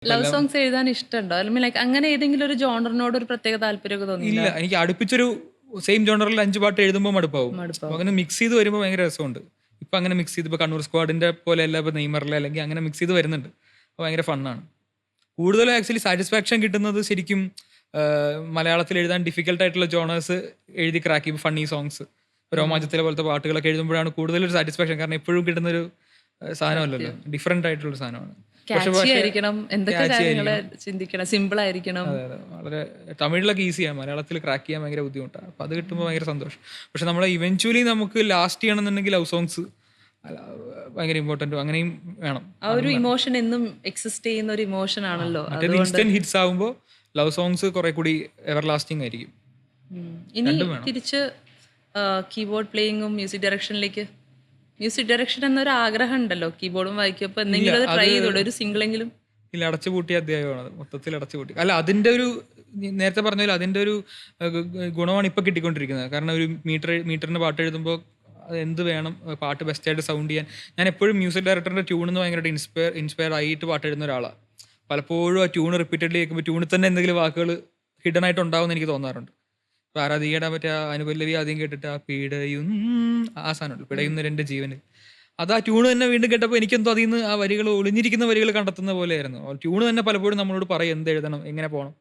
Love songs എഴുതാൻ ഇഷ്ടമുണ്ടോ? അല്ലെങ്കിൽ like അങ്ങനെ ഏതെങ്കിലും ഒരു ജോണറിനോട് ഒരു പ്രത്യേക താല്പര്യമൊക്കെ ഇല്ല, തോന്നിയിട്ടുണ്ടോ? എനിക്ക് അടുപ്പിച്ചൊരു സെയിം ജോണറിൽ 5 പാട്ട് എഴുതുമ്പോൾ മടുപ്പാവും. അപ്പൊ മടുപ്പാവും. അങ്ങനെ മിക്സ് ചെയ്ത് വരുമ്പോൾ ഭയങ്കര രസമുണ്ട്. ഇപ്പൊ അങ്ങനെ മിക്സ് ചെയ്ത് ഇപ്പൊ കണ്ണൂർ സ്ക്വാഡിന്റെ പോലെ അല്ല ഇപ്പൊ നെയ്മറിലെ അല്ലെങ്കിൽ അങ്ങനെ മിക്സ് ചെയ്ത് വരുന്നുണ്ട്. അപ്പൊ ഭയങ്കര ഫണ്ണാണ്. കൂടുതലും ആക്ച്വലി സാറ്റിസ്ഫാക്ഷൻ കിട്ടുന്നത് ശരിക്കും മലയാളത്തിൽ എഴുതാൻ ഡിഫിക്കൽട്ട് ആയിട്ടുള്ള ജോണേഴ്സ് എഴുതി ക്രാക്ക് ചെയ്യും. ഫണ്ണി സോങ്സ്, രോമാഞ്ചത്തിലെ പോലത്തെ പാട്ടുകളൊക്കെ എഴുതുമ്പോഴാണ് കൂടുതലൊരു സാറ്റിസ്ഫാക്ഷൻ. കാരണം എപ്പോഴും കിട്ടുന്നൊരു സാധനമല്ലല്ലോ, സത്യം. ഡിഫറെന്റ് ആയിട്ടുള്ള സാധനമാണ്. പക്ഷെ ക്യാച്ചി പക്ഷെ ആയിരിക്കണം, എന്തൊക്കെ ക്യാച്ചി കാര്യങ്ങള് ആയിരിക്കണം. ചിന്തിക്കണം, സിമ്പിൾ ആയിരിക്കണം. അതെ അതെ, വളരെ തമിഴിലൊക്കെ ഈസിയാണ്, മലയാളത്തിൽ ക്രാക്ക് ചെയ്യാൻ ഭയങ്കര ബുദ്ധിമുട്ടാണ്. അപ്പോൾ അത് കിട്ടുമ്പോൾ ഭയങ്കര സന്തോഷം. പക്ഷെ നമ്മൾ ഇവൻച്വലി നമുക്ക് ലാസ്റ്റ് ചെയ്യണമെന്നുണ്ടെങ്കിൽ ലവ് സോങ്സ് ഭയങ്കര ഇമ്പോർട്ടൻറ്റും അങ്ങനെയും വേണം. ആ ഒരു ഇമോഷൻ എന്നും എക്സിസ്റ്റ് ചെയ്യുന്ന ഒരു ഇമോഷൻ ആണല്ലോ. മറ്റേത് ഇൻസ്റ്റന്റ് ഹിറ്റ്സ് ആകുമ്പോൾ ലവ് സോങ്സ് കുറെ കൂടി എവർ ലാസ്റ്റിംഗ് ആയിരിക്കും. ഇനി രണ്ടും വേണം. തിരിച്ച് കീബോർഡ് പ്ലേയിങ്ങും മ്യൂസിക് ഡയറക്ഷൻ എന്നൊരു ആഗ്രഹം ഉണ്ടല്ലോ, കീബോർഡും വായിക്കും. അപ്പൊ എന്തെങ്കിലും അത് ട്രൈ ചെയ്തോടെ, ഒരു സിംഗിളെങ്കിലും? ഇല്ല, അടച്ചുപൂട്ടിയ അധ്യായമാണ് അത്, മൊത്തത്തിൽ അടച്ചുപൂട്ടി. അല്ല, അതിന്റെ ഒരു നേരത്തെ പറഞ്ഞ പോലെ അതിന്റെ ഒരു ഗുണമാണ് ഇപ്പൊ കിട്ടിക്കൊണ്ടിരിക്കുന്നത്. കാരണം ഒരു മീറ്ററിന് പാട്ട് എഴുതുമ്പോൾ അത് എന്ത് വേണം, പാട്ട് ബെസ്റ്റായിട്ട് സൗണ്ട് ചെയ്യാൻ. ഞാൻ എപ്പോഴും മ്യൂസിക് ഡയറക്ടറിന്റെ ട്യൂണിൽ നിന്ന് ഭയങ്കരമായിട്ട് ഇൻസ്പയർ ആയിട്ട് പാട്ട് എഴുതുന്ന ഒരാളാണ്. പലപ്പോഴും ആ ട്യൂൺ റിപ്പീറ്റഡ്ലി കേൾക്കുമ്പോൾ ട്യൂണിൽ തന്നെ എന്തെങ്കിലും വാക്കുകൾ ഹിഡൻ ആയിട്ട് ഉണ്ടാവുമെന്ന് എനിക്ക് തോന്നാറുണ്ട്. ഇപ്പൊ ആരാധികയുടെ മറ്റേ അനുപല്ലവി ആദ്യം കേട്ടിട്ട് ആ ആ സാധനമുണ്ട്, പിടയുന്നൊരു എൻ്റെ ജീവന്, അത് ആ ട്യൂണ് തന്നെ വീണ്ടും കേട്ടപ്പോൾ എനിക്കെന്തോ അതിൽ നിന്ന് ആ വരികൾ, ഒളിഞ്ഞിരിക്കുന്ന വരികൾ കണ്ടെത്തുന്ന പോലെയായിരുന്നു. ട്യൂണ് തന്നെ പലപ്പോഴും നമ്മളോട് പറയും എന്ത് എഴുതണം, എങ്ങനെ പോകണം.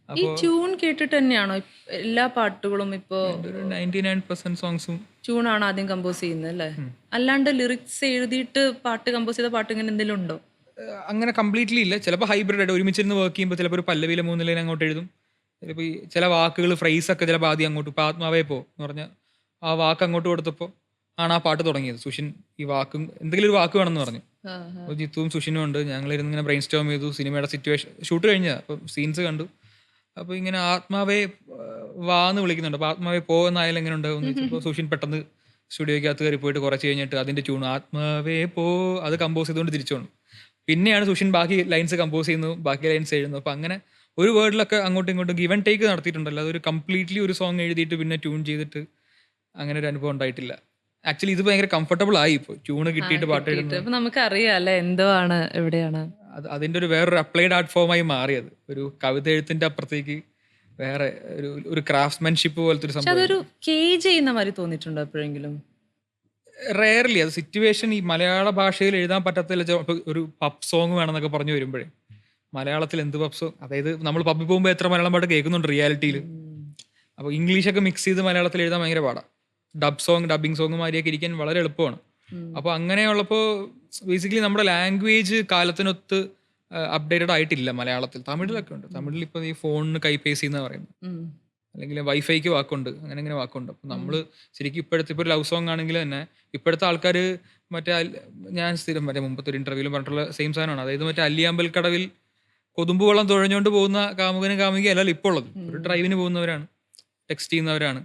ഈ അപ്പോൾ ട്യൂൺ കേട്ടിട്ട് തന്നെയാണോ എല്ലാ പാട്ടുകളും ഇപ്പോ? ഒരു 99% സോങ്സും ട്യൂണാണ് ആദ്യം കമ്പോസ് ചെയ്യുന്നത് അല്ലേ? അല്ലാണ്ട് ലിറിക്സ് എഴുതിയിട്ട് പാട്ട് കമ്പോസ് ചെയ്ത പാട്ട് ഇങ്ങനെ എന്തെങ്കിലും ഉണ്ടോ? അങ്ങനെ കംപ്ലീറ്റ്ലി ഇല്ല. ചിലപ്പോൾ ഹൈബ്രിഡ് ആയിട്ട് ഒരുമിച്ചിരുന്ന് വർക്ക് ചെയ്യുമ്പോൾ ചിലപ്പോൾ ഒരു പല്ലവിയിലെ 3 ലൈൻ അങ്ങോട്ട് എഴുതും. ചിലപ്പോൾ ഈ ചില വാക്കുകൾ, ഫ്രൈസ് ഒക്കെ ചിലപ്പോൾ ആദ്യം അങ്ങോട്ട്, ഇപ്പോൾ ആത്മാവേ പോ എന്ന് പറഞ്ഞാൽ ആ വാക്ക് അങ്ങോട്ട് കൊടുത്തപ്പോൾ ആണ് ആ പാട്ട് തുടങ്ങിയത്. സുഷിൻ ഈ വാക്കും എന്തെങ്കിലും ഒരു വാക്ക് വേണമെന്ന് പറഞ്ഞു. അപ്പോൾ ജിത്തുവും സുഷിനും ഉണ്ട്, ഞങ്ങളിരുന്ന് ഇങ്ങനെ ബ്രെയിൻ സ്റ്റോം ചെയ്തു. സിനിമയുടെ സിറ്റുവേഷൻ ഷൂട്ട് കഴിഞ്ഞാൽ അപ്പം സീൻസ് കണ്ടു. അപ്പോൾ ഇങ്ങനെ ആത്മാവേ വാന്ന് വിളിക്കുന്നുണ്ട്. അപ്പോൾ ആത്മാവേ പോ എന്നായാലും എങ്ങനെ ഉണ്ടാവും എന്ന് ചോദിച്ചപ്പോൾ സുഷിൻ പെട്ടെന്ന് സ്റ്റുഡിയോയ്ക്കകത്ത് കയറി പോയിട്ട് കുറച്ച് കഴിഞ്ഞിട്ട് അതിൻ്റെ ട്യൂൺ ആത്മാവേ പോ അത് കമ്പോസ് ചെയ്തുകൊണ്ട് തിരിച്ചു വന്നു. പിന്നെയാണ് സുഷിൻ ബാക്കി ലൈൻസ് കമ്പോസ് ചെയ്യുന്നു, ബാക്കി ലൈൻസ് എഴുതുന്നു. അപ്പോൾ അങ്ങനെ ഒരു വേർഡിലൊക്കെ അങ്ങോട്ടും ഇങ്ങോട്ടും ഗിവ് ആൻഡ് ടേക്ക് നടത്തിയിട്ടുണ്ടല്ലോ. അതൊരു കംപ്ലീറ്റ്ലി ഒരു സോങ് എഴുതിയിട്ട് പിന്നെ ട്യൂൺ ചെയ്തിട്ട് അങ്ങനെ ഒരു അനുഭവം ഉണ്ടായിട്ടില്ല. ആക്ച്വലി ഇത് ഭയങ്കര കംഫർട്ടബിൾ ആയി ഇപ്പോൾ ട്യൂണ് കിട്ടിയിട്ട് പാട്ട് എഴുതുന്നത്. അപ്പൊ നമുക്ക് അറിയാല്ലേ എന്തോ ആണ് എവിടെയാണ്. അതിൻ്റെ ഒരു വേറൊരു അപ്ലൈഡ് ആർട്ട് ഫോമായി മാറിയത്. ഒരു കവിത എഴുത്തിന്റെ അപ്പുറത്തേക്ക് വേറെ ഒരു ക്രാഫ്റ്റ്സ്മാൻഷിപ്പ് പോലത്തെ ഒരു പക്ഷെ സംഭവം. അതൊരു കേജ് ചെയ്യുന്ന മാതിരി തോന്നിയിട്ടുണ്ടോ എപ്പോഴെങ്കിലും? റെയർലി അത് സിറ്റുവേഷൻ. ഈ മലയാള ഭാഷയിൽ എഴുതാൻ പറ്റത്തില്ല. ഒരു പബ് സോങ് വേണമെന്നൊക്കെ പറഞ്ഞു വരുമ്പോഴേ മലയാളത്തിൽ എന്ത് പബ് സോങ്, അതായത് നമ്മൾ പബ്ബിൽ പോകുമ്പോൾ എത്ര മലയാളം പാട്ട് കേൾക്കുന്നുണ്ട് റിയാലിറ്റിയിൽ. അപ്പോൾ ഇംഗ്ലീഷൊക്കെ മിക്സ് ചെയ്ത് മലയാളത്തിൽ എഴുതാൻ ഭയങ്കര പാടാണ്. ഡബിങ് സോങ് മാതിരിയൊക്കെ ഇരിക്കാൻ വളരെ എളുപ്പമാണ്. അപ്പോൾ അങ്ങനെയുള്ളപ്പോൾ ബേസിക്കലി നമ്മുടെ ലാംഗ്വേജ് കാലത്തിനൊത്ത് അപ്ഡേറ്റഡ് ആയിട്ടില്ല മലയാളത്തിൽ. തമിഴിലൊക്കെ ഉണ്ട്. തമിഴിൽ ഇപ്പോൾ ഈ ഫോണിന് കൈപേസി എന്ന് പറയുന്നത്, അല്ലെങ്കിൽ വൈഫൈക്ക് വാക്കുണ്ട്, അങ്ങനെ വാക്കുണ്ട്. അപ്പം നമ്മൾ ശരിക്കും ഇപ്പോഴത്തെ ഇപ്പോൾ ഒരു ലവ് സോങ് ആണെങ്കിൽ തന്നെ ഇപ്പോഴത്തെ ആൾക്കാർ മറ്റേ ഞാൻ സ്ഥിരം മറ്റേ മുമ്പത്തെ ഒരു ഇന്റർവ്യൂവിലും പറഞ്ഞിട്ടുള്ള സെയിം സാധനമാണ്. അതായത് മറ്റേ അല്ലിയാമ്പൽ കടവിൽ കൊതുമ്പ് വെള്ളം തുഴഞ്ഞുകൊണ്ട് പോകുന്ന കാമുകനും കാമുകി അല്ലല്ലോ ഇപ്പോൾ ഉള്ളത്. ഒരു ഡ്രൈവിന് പോകുന്നവരാണ്, ടെക്സ്റ്റ് ചെയ്യുന്നവരാണ്,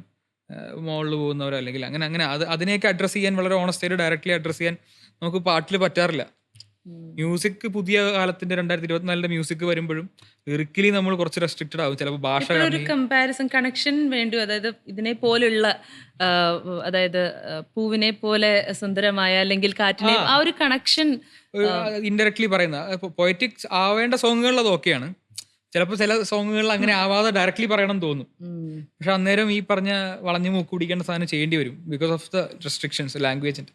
മോളിൽ പോകുന്നവരോ അല്ലെങ്കിൽ അങ്ങനെ അതിനെയൊക്കെ അഡ്രസ്സ് ചെയ്യാൻ വളരെ ഓണസ്റ്റായിട്ട് ഡയറക്റ്റ്ലി അഡ്രസ്സ് ചെയ്യാൻ നമുക്ക് പാട്ടിൽ പറ്റാറില്ല. മ്യൂസിക് പുതിയ കാലത്തിന്റെ 2024 മ്യൂസിക് വരുമ്പോഴും ലിറിക്കലി നമ്മൾ കുറച്ച് റെസ്ട്രിക്റ്റഡ് ആവും ചിലപ്പോൾ ഭാഷ. ഒരു കമ്പാരിസൺ കണക്ഷൻ വേണ്ടി, അതായത് ഇതിനെ പോലുള്ള അതായത് പൂവിനെ പോലെ സുന്ദരമായ അല്ലെങ്കിൽ കാറ്റിനെ ആ ഒരു കണക്ഷൻ ഇൻഡയറക്ട്ലി പറയുന്ന പൊയറ്റിക്സ് ആവേണ്ട സോങ്ങുകളിൽ അത് ഓക്കെയാണ്. ചിലപ്പോൾ ചില സോങ്ങുകളിൽ അങ്ങനെ ആവാതെ ഡയറക്ട്ലി പറയണം തോന്നും. പക്ഷെ അന്നേരം ഈ പറഞ്ഞ വളഞ്ഞു മൂക്ക് പിടിക്കേണ്ട സാധനം ചെയ്യേണ്ടി വരും ബിക്കോസ് ഓഫ് ദ റെസ്ട്രിക്ഷൻസ് ലാംഗ്വേജിന്റെ.